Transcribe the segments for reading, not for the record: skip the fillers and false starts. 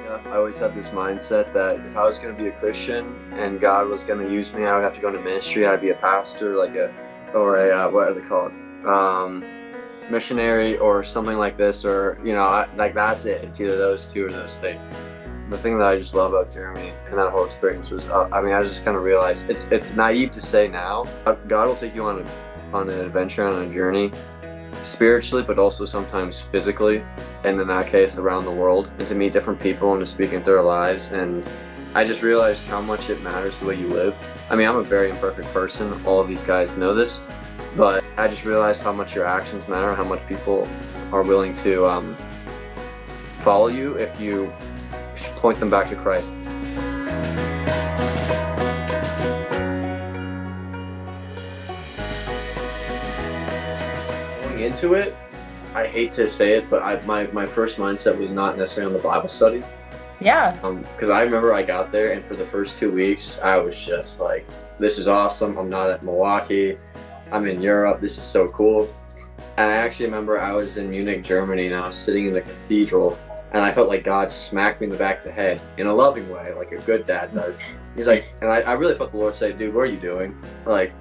up, I always had this mindset that if I was going to be a Christian and God was going to use me, I would have to go into ministry. I'd be a pastor, what are they called? Missionary or something like this, or, that's it. It's either those two or those things. The thing that I just love about Germany and that whole experience was, I just kind of realized it's naive to say now, but God will take you on an adventure, on a journey, spiritually, but also sometimes physically, and in that case around the world, and to meet different people and to speak into their lives. And I just realized how much it matters the way you live. I'm a very imperfect person, all of these guys know this, but I just realized how much your actions matter, how much people are willing to follow you if you point them back to Christ. Into it, I hate to say it, but my first mindset was not necessarily on the Bible study. Yeah. Because I remember I got there, and for the first 2 weeks, I was just like, this is awesome. I'm not at Milwaukee. I'm in Europe. This is so cool. And I actually remember I was in Munich, Germany, and I was sitting in the cathedral, and I felt like God smacked me in the back of the head in a loving way, like a good dad does. He's like, and I really felt the Lord say, dude, what are you doing? Like,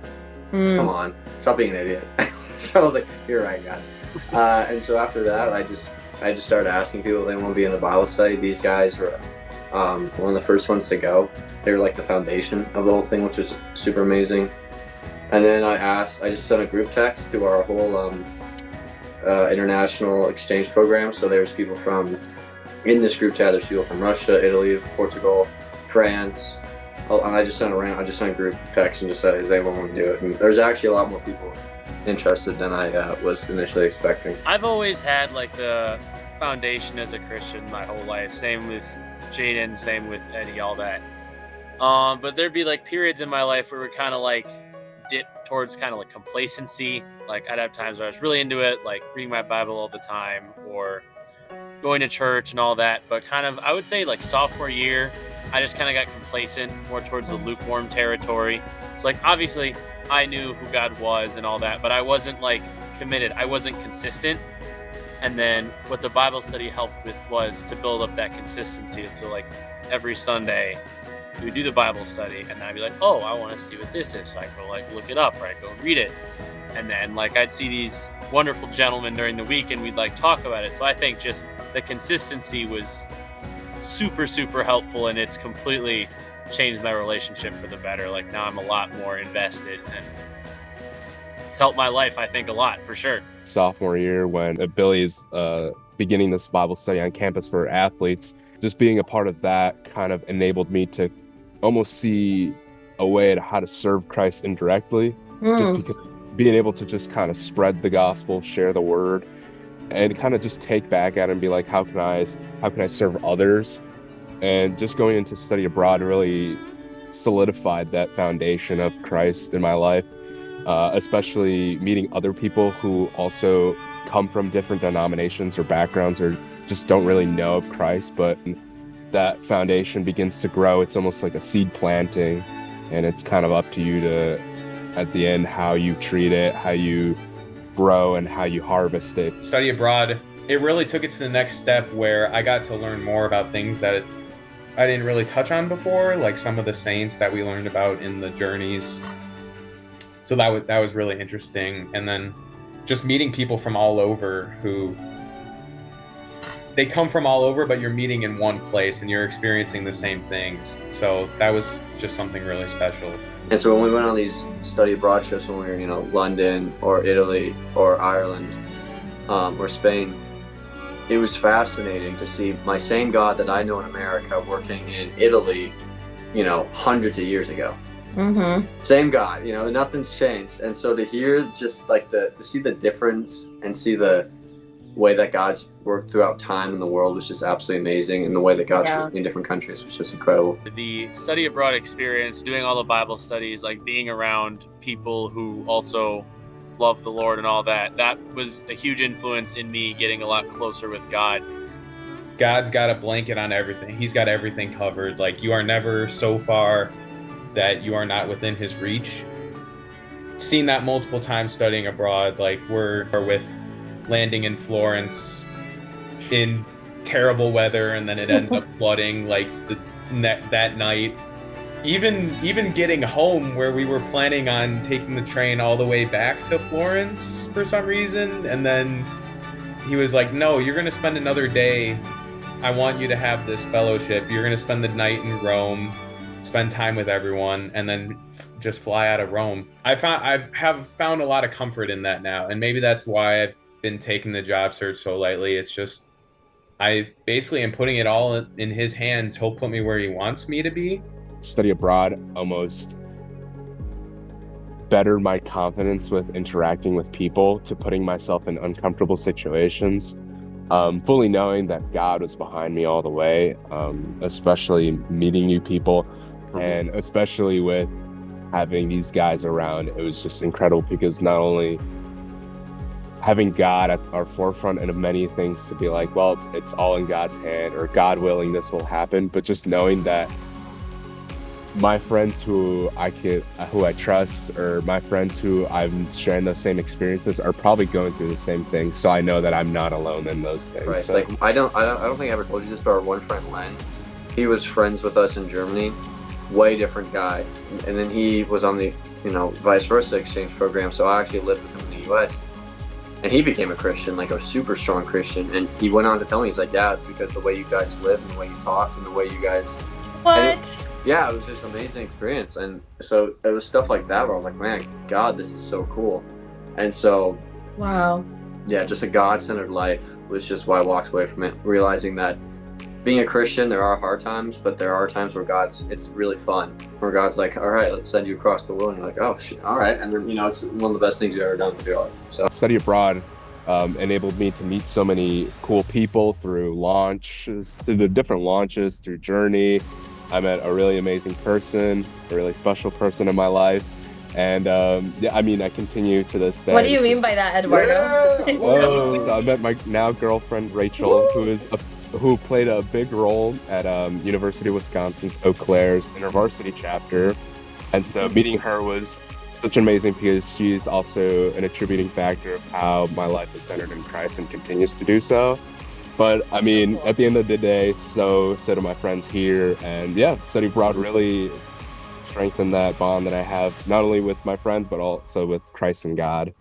come on, stop being an idiot. So I was like, you're right, God. And so after that, I just started asking people if they want to be in the Bible study. These guys were one of the first ones to go. They were like the foundation of the whole thing, which was super amazing. And then I just sent a group text to our whole international exchange program. So there's people in this group chat, there's people from Russia, Italy, Portugal, France. And I just sent a group text and just said, does anyone want to do it? And there's actually a lot more people interested than I was initially expecting. I've always had like the foundation as a Christian my whole life. Same with Jaden, same with Eddie, all that. But there'd be like periods in my life where we kind of like dip towards kind of like complacency. Like I'd have times where I was really into it, like reading my Bible all the time or going to church and all that. But kind of, I would say like sophomore year, I just kind of got complacent, more towards the lukewarm territory. So like obviously I knew who God was and all that, but I wasn't like committed. I wasn't consistent. And then what the Bible study helped with was to build up that consistency. So like every Sunday we would do the Bible study, and then I'd be like, oh, I want to see what this is. So I go like look it up, or I go read it. And then like I'd see these wonderful gentlemen during the week and we'd like talk about it. So I think just the consistency was super, super helpful, and it's completely changed my relationship for the better. Like now I'm a lot more invested, and it's helped my life, I think, a lot for sure. Sophomore year, when Billy is beginning this Bible study on campus for athletes, just being a part of that kind of enabled me to almost see a way to how to serve Christ indirectly. Just because being able to just kind of spread the gospel, share the word, and kind of just take back at it and be like, how can I serve others? And just going into study abroad really solidified that foundation of Christ in my life, especially meeting other people who also come from different denominations or backgrounds or just don't really know of Christ. But that foundation begins to grow. It's almost like a seed planting, and it's kind of up to you to, at the end, how you treat it, how you grow, and how you harvest it. Study abroad, it really took it to the next step where I got to learn more about things that I didn't really touch on before, like some of the saints that we learned about in the journeys. So that was really interesting. And then just meeting people from all over who they come from all over, but you're meeting in one place and you're experiencing the same things. So that was just something really special. And so when we went on these study abroad trips, when we were, London or Italy or Ireland or Spain, it was fascinating to see my same God that I know in America working in Italy, hundreds of years ago. Mm-hmm. Same God, nothing's changed. And so to hear just like to see the difference and see the way that God's worked throughout time in the world was just absolutely amazing. And the way that God's worked in different countries was just incredible. The study abroad experience, doing all the Bible studies, like being around people who also love the Lord and all that, that was a huge influence in me getting a lot closer with God. God's got a blanket on everything. He's got everything covered. Like you are never so far that you are not within his reach. Seen that multiple times studying abroad. Like we're with landing in Florence in terrible weather, and then it ends up flooding like that night. Even getting home, where we were planning on taking the train all the way back to Florence for some reason, and then he was like, "No, you're going to spend another day. I want you to have this fellowship. You're going to spend the night in Rome, spend time with everyone, and then just fly out of Rome." I have found a lot of comfort in that now, and maybe that's why I've been taking the job search so lightly. It's just I basically am putting it all in his hands. He'll put me where he wants me to be. Study abroad almost bettered my confidence with interacting with people, to putting myself in uncomfortable situations, fully knowing that God was behind me all the way, especially meeting new people, and especially with having these guys around. It was just incredible, because not only having God at our forefront and of many things to be like, well, it's all in God's hand, or God willing, this will happen, but just knowing that my friends who I trust, or my friends who I'm sharing those same experiences, are probably going through the same thing. So I know that I'm not alone in those things. Right. So. Like I don't think I ever told you this, but our one friend Len, he was friends with us in Germany, way different guy, and then he was on the vice versa exchange program. So I actually lived with him in the U.S. and he became a Christian, like a super strong Christian. And he went on to tell me, he's like, yeah, it's because the way you guys live and the way you talked and the way you guys. What? Yeah, it was just an amazing experience. And so it was stuff like that where I was like, man, God, this is so cool. And so, Wow. yeah, just a God-centered life was just why I walked away from it, realizing that being a Christian, there are hard times, but there are times where it's really fun, where God's like, all right, let's send you across the world. And you're like, oh, shit, all right. And then, it's one of the best things you've ever done to do. So Study abroad enabled me to meet so many cool people through the different launches, through Journey. I met a really amazing person, a really special person in my life. And I continue to this day. What do you mean by that, Eduardo? So I met my now girlfriend, Rachel, who played a big role at University of Wisconsin's Eau Claire's InterVarsity chapter. And so meeting her was such amazing, because she's also an attributing factor of how my life is centered in Christ and continues to do so. But at the end of the day, so do my friends here. And yeah, study abroad really strengthened that bond that I have, not only with my friends, but also with Christ and God.